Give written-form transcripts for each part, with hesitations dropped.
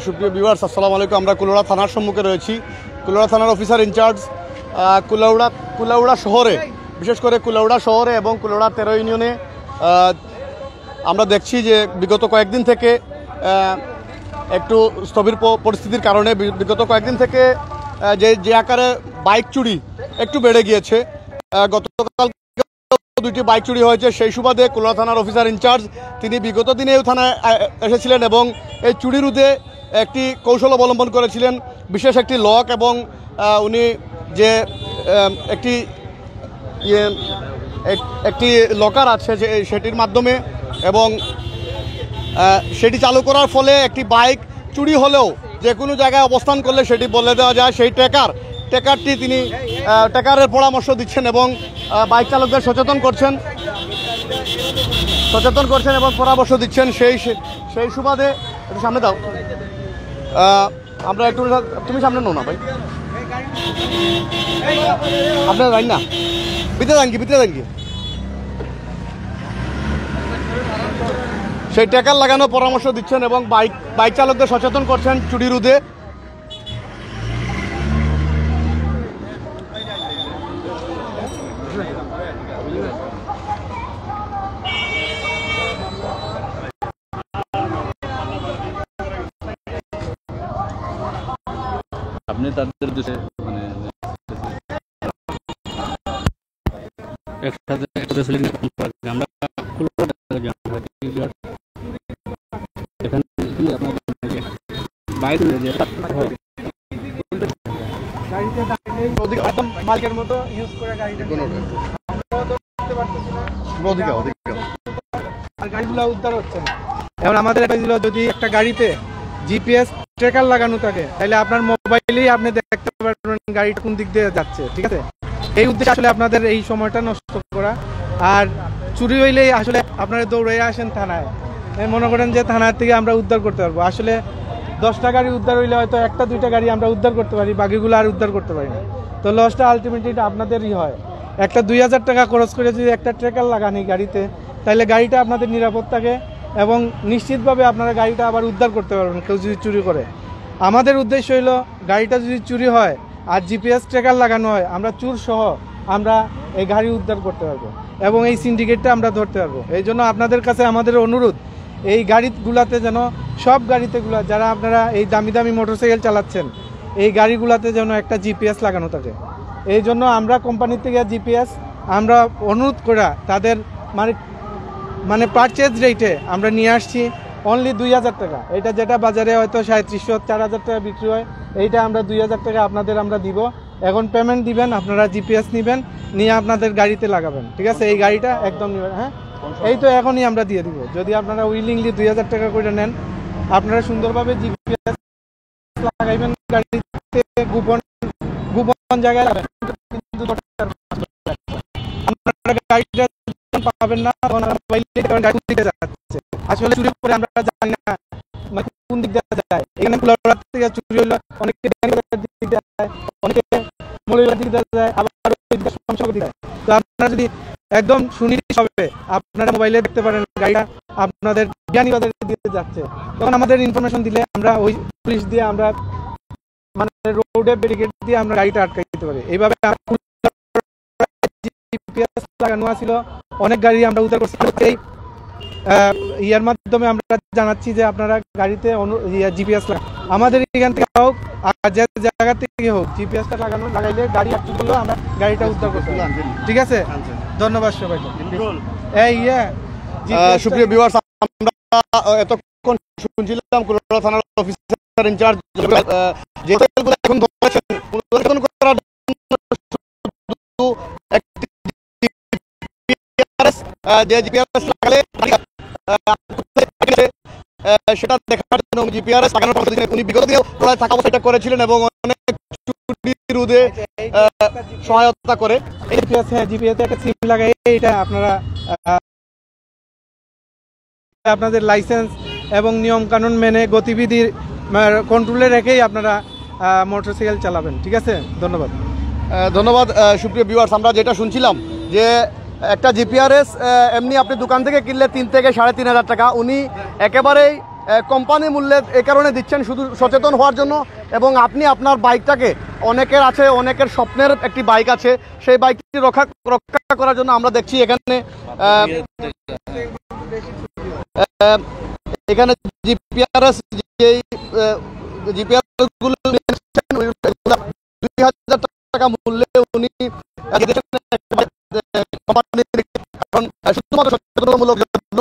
সুপ্রিয় ভিউয়ার্স, আসসালামু আলাইকুম। আমরা কুলাউড়া থানার সম্মুখে রয়েছি। কুলাউড়া থানার অফিসার ইনচার্জ কুলাউড়া শহরে, বিশেষ করে কুলাউড়া শহরে এবং কুলাউড়া 13 ইউনিয়নে আমরা দেখছি যে বিগত কয়েকদিন থেকে একটু স্থবির পরিস্থিতির কারণে বিগত কয়েকদিন থেকে যে আকারে বাইক চুরি একটু বেড়ে গিয়েছে। গতকাল 2টি বাইক চুরি হয়েছে। সেই সুবাদে কুলাউড়া থানার অফিসার ইনচার্জ তিনি বিগত দিনে এই থানায় এসেছিলেন এবং এই চুরি রোধে একটি কৌশল অবলম্বন করেছিলেন, বিশেষ একটি লক এবং উনি যে একটি লকার আছে সেটির মাধ্যমে এবং সেটি চালু করার ফলে একটি বাইক চুরি হলেও যে কোনো জায়গায় অবস্থান করলে সেটি বলে দেওয়া যায়। সেই ট্র্যাকারটি তিনি ট্র্যাকারের পরামর্শ দিচ্ছেন এবং বাইক চালকদের সচেতন করছেন এবং পরামর্শ দিচ্ছেন। সেই সুবাদে একটু সামনে দাও, আমরা একটু, তুমি সামনে নো না ভাই, আপনার যাই না, ভিতরে যান কি সেই ট্র্যাকার লাগানোর পরামর্শ দিচ্ছেন এবং বাইক চালকদের সচেতন করছেন চুরি রোধে। আপনি তাদের দেশে মানে একসাথে আমরা মালিকের মতো ইউজ করে গাড়িটা গাড়িগুলো উদ্ধার হচ্ছে না। এখন আমাদের যদি একটা গাড়িতে জিপিএস ট্র্যাকার লাগানো থাকে তাহলে আপনার মোবাইলেই আপনি দেখতে পারবেন গাড়িটা কোন দিক দিয়ে যাচ্ছে। ঠিক আছে, এই উদ্দেশ্যে আসলে আপনাদের এই সময়টা নষ্ট করা। আর চুরি হইলেই আসলে আপনারা দৌড়ে আসেন থানায়, মনে করেন যে থানার থেকে আমরা উদ্ধার করতে পারবো। আসলে 10টা গাড়ি উদ্ধার হইলে হয়তো 1-2টা গাড়ি আমরা উদ্ধার করতে পারি, বাকিগুলো আর উদ্ধার করতে পারি না। তো লসটা আলটিমেটলি আপনাদেরই হয়। একটা 2000 টাকা খরচ করে যদি একটা ট্র্যাকার লাগানি গাড়িতে, তাহলে গাড়িটা আপনাদের নিরাপদ থাকে এবং নিশ্চিতভাবে আপনারা গাড়িটা আবার উদ্ধার করতে পারবেন কেউ যদি চুরি করে। আমাদের উদ্দেশ্য হলো গাড়িটা যদি চুরি হয় আর জিপিএস ট্র্যাকার লাগানো হয়, আমরা চুর সহ আমরা এই গাড়ি উদ্ধার করতে পারবো এবং এই সিন্ডিকেটটা আমরা ধরতে পারবো। এই জন্য আপনাদের কাছে আমাদের অনুরোধ, এই গাড়িগুলাতে যেন সব গাড়িতেগুলো যারা আপনারা এই দামি দামি মোটরসাইকেল চালাচ্ছেন, এই গাড়িগুলাতে যেন একটা জিপিএস লাগানো থাকে। এই জন্য আমরা কোম্পানির থেকে জিপিএস আমরা অনুরোধ করা তাদের মানে পারচেজ রেটে আমরা নিয়ে আসছি অনলি 2000 টাকা। এটা যেটা বাজারে হয়তো 3700-4000 টাকা বিক্রি হয়, এইটা আমরা 2000 টাকা আপনাদের আমরা দিব। এখন পেমেন্ট দিবেন, আপনারা জিপিএস নেবেন, নিয়ে আপনাদের গাড়িতে লাগাবেন। ঠিক আছে, এই গাড়িটা একদম নেবেন। হ্যাঁ, এই তো এখনই আমরা দিয়ে দিব। যদি আপনারা উইলিংলি 2000 টাকা করে নেন, আপনারা সুন্দরভাবে জিপিএস লাগাইবেন গাড়িতে, গোপন জায়গায় লাগাবেন, কিন্তু আপনারা গাড়িটা পাবেন না গাড়ি দিকে যাচ্ছে। আসলে চুরি করে আমরা জানি না কোন দিক দিয়ে যায়। এখানে কুলাউড়া থেকে চুরি হলো অনেকে অনেকে মৌলভীবাজার দিকে যায়, আবার সমস্যা দিকে যায়। তো আপনারা যদি একদম সুনির্দিষ্ট হবে আপনারা মোবাইলে দেখতে পারেন গাড়িটা আপনাদের বিয়ানীবাজারের দিকে যাচ্ছে, তখন আমাদের ইনফরমেশন দিলে আমরা ওই পুলিশ দিয়ে আমরা মানে রোডে ব্যারিকেড দিয়ে আমরা গাড়িটা আটকাই দিতে পারি। এইভাবে জিপিএস লাগানো ছিল, অনেক গাড়ি আমরা উদ্ধার করছি। ইয়ার মাধ্যমে আমরা জানাচ্ছি যে আপনারা গাড়িতে জিপিএস আমাদের এখান থেকে হোক আর যে জায়গা থেকে হোক জিপিএসটা লাগাইলে গাড়ি করলেও আমরা গাড়িটা উদ্ধার করতে পারি। ঠিক আছে, ধন্যবাদ সবাইকে। সুপ্রিয় ভিউয়ার্স, আমরা এতক্ষণ শুনছিলাম কুলাউড়া থানার অফিসার ইনচার্জ যে এখন পরিবর্তন করার যে জিপিএস লাগালে সেটা দেখার জন্য জিপিআরএস লাগানোর পর উনি বিগত দিনে থাকা অবস্থা করেছিলেন এবং অনেক চুরি রোধে সহায়তা করে। জিপিএস একটা সিম লাগাই, এটা আপনারা আপনাদের লাইসেন্স এবং নিয়ম কানুন মেনে গতিবিধি কন্ট্রোলে রেখেই আপনারা মোটরসাইকেল চালাবেন। ঠিক আছে, ধন্যবাদ। সুপ্রিয় ভিউয়ার্স, আমরা যেটা শুনছিলাম যে একটা জিপিআরএস এমনি আপনি দোকান থেকে কিনলে 3 থেকে 3500 টাকা, উনি একেবারেই কোম্পানি মূল্যে এই কারণে দিচ্ছেন শুধু সচেতন হওয়ার জন্য, এবং আপনি আপনার বাইকটাকে, অনেকের স্বপ্নের একটি বাইক আছে, সেই বাইকটি রক্ষা করার জন্য আমরা দেখছি এখানে জিপিআরএস গুলো 2000 টাকা মূল্যে উনি শুধুমাত্র সচেতনতামূলক জন্য,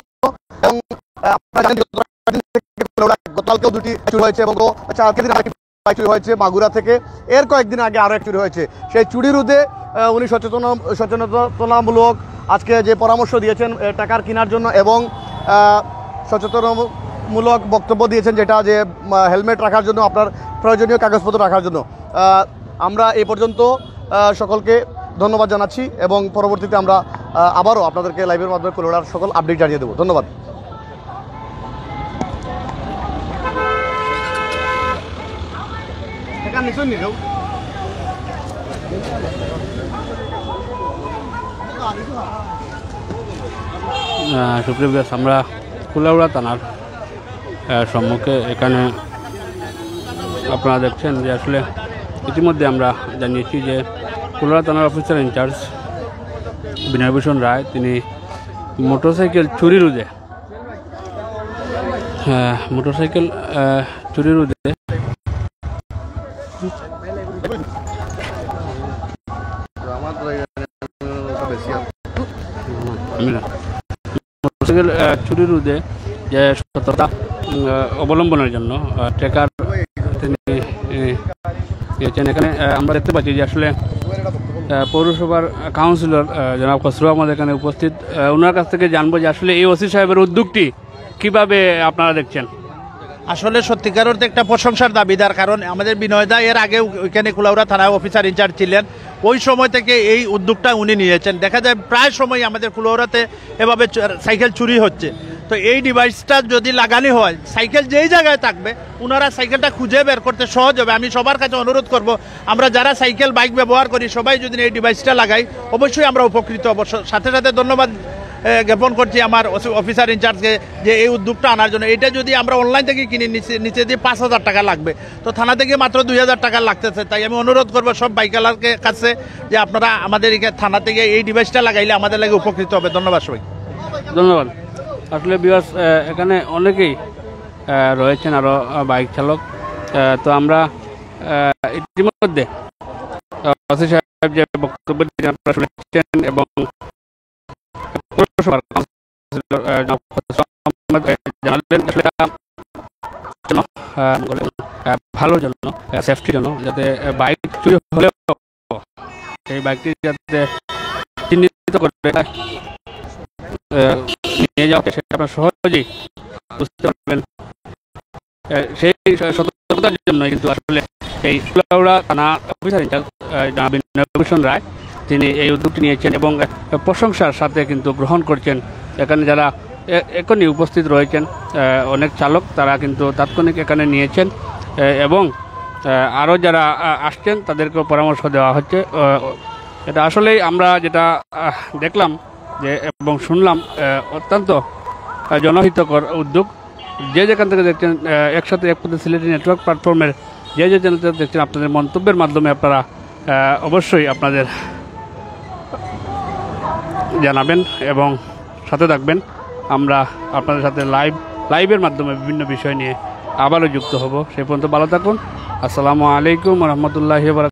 এবং গতকালকেও 2টি চুরি হয়েছে এবং 4 দিন আগে বাইক চুরি হয়েছে মাগুরা থেকে, এর কয়েকদিন আগে আরও এক চুরি হয়েছে। সেই চুরি রোধে উনি সচেতনতামূলক আজকে যে পরামর্শ দিয়েছেন টাকার কেনার জন্য, এবং সচেতনমূলক বক্তব্য দিয়েছেন যেটা যে হেলমেট রাখার জন্য, আপনার প্রয়োজনীয় কাগজপত্র রাখার জন্য। আমরা এই পর্যন্ত সকলকে ধন্যবাদ জানাচ্ছি, এবং পরবর্তীতে আমরা আবারও আপনাদেরকে লাইভের মাধ্যমে কুলাউড়ার সকল আপডেট জানিয়ে দেবো। ধন্যবাদ। সুপ্রিয় ভিউয়ার্স, আমরা কুলাউড়া থানার সম্মুখে এখানে আপনারা দেখছেন যে আসলে ইতিমধ্যে আমরা জানিয়েছি যে কুলাউড়া থানার অফিসার ইনচার্জ বিনয়ভূষণ রায় তিনি মোটরসাইকেল চুরি রোধে চুরি রোধে যে সতর্কতা অবলম্বনের জন্য ট্রেকার তিনি দিয়েছেন। এখানে আমরা দেখতে পাচ্ছি যে আসলে পৌরসভার কাউন্সিলর জনাব খসরু আহমদ এখানে উপস্থিত। ওনার কাছ থেকে জানবো যে আসলে এই ওসি সাহেবের উদ্যোগটি কিভাবে আপনারা দেখছেন। আসলে সত্যিকার অর্থে একটা প্রশংসার দাবিদার, কারণ আমাদের বিনয়দা এর আগে ওইখানে কুলাউড়া থানায় অফিসার ইনচার্জ ছিলেন, ওই সময় থেকে এই উদ্যোগটা উনি নিয়েছেন। দেখা যায় প্রায় সময় আমাদের কুলাউড়াতে এভাবে সাইকেল চুরি হচ্ছে, তো এই ডিভাইসটা যদি লাগানো হয় সাইকেল যেই জায়গায় থাকবে ওনারা সাইকেলটা খুঁজে বের করতে সহজ হবে। আমি সবার কাছে অনুরোধ করব, আমরা যারা সাইকেল বাইক ব্যবহার করি সবাই যদি এই ডিভাইসটা লাগাই অবশ্যই আমরা উপকৃত হব। সাথে সাথে ধন্যবাদ জ্ঞাপন করছি আমার অফিসার ইনচার্জকে যে এই উদ্যোগটা আনার জন্য। এটা যদি আমরা অনলাইন থেকে কিনে নিচে দিয়ে 5000 টাকা লাগবে, তো থানা থেকে মাত্র 2000 টাকা লাগতেছে। তাই আমি অনুরোধ করবো সব বাইকালারকে কাছে যে আপনারা আমাদের থানা থেকে এই ডিভাইসটা লাগাইলে আমাদের লাগে উপকৃত হবে। ধন্যবাদ সবাই। ধন্যবাদ। আসলে ভিউয়ার্স, এখানে অনেকেই রয়েছেন আরও বাইক চালক। তো আমরা ইতিমধ্যে ওসি সাহেব যে বক্তব্য আপনারা শুনেছেন এবং ভালোর জন্য, সেফটির জন্য, যাতে বাইক চুরি হলেও সেই বাইকটি যাতে চিহ্নিত করে নিয়ে যাওয়া সেটা আপনার সহজেই বুঝতে পারবেন। সেই সতর্কতার জন্য কিন্তু আসলে এই কুলাউড়া থানা অফিসার ইনচার্জ বিনয়ভূষণ রায় তিনি এই উদ্যোগটি নিয়েছেন এবং প্রশংসার সাথে কিন্তু গ্রহণ করছেন। এখানে যারা এখনই উপস্থিত রয়েছেন অনেক চালক, তারা কিন্তু তাৎক্ষণিক এখানে নিয়েছেন এবং আরও যারা আসছেন তাদেরকেও পরামর্শ দেওয়া হচ্ছে। এটা আসলেই আমরা যেটা দেখলাম যে এবং শুনলাম অত্যন্ত জনহিতকর উদ্যোগ। যে যেখান থেকে দেখছেন একসাথে এক পথে সিলেটি নেটওয়ার্ক প্ল্যাটফর্মের যে চ্যানেল থেকে দেখছেন, আপনাদের মন্তব্যের মাধ্যমে আপনারা অবশ্যই আপনাদের জানাবেন এবং সাথে থাকবেন। আমরা আপনাদের সাথে লাইভের মাধ্যমে বিভিন্ন বিষয় নিয়ে আবারও যুক্ত হব। সেই পর্যন্ত ভালো থাকুন। আসসালামু আলাইকুম ওয়া রাহমাতুল্লাহি ওয়া বারাকাতুহু।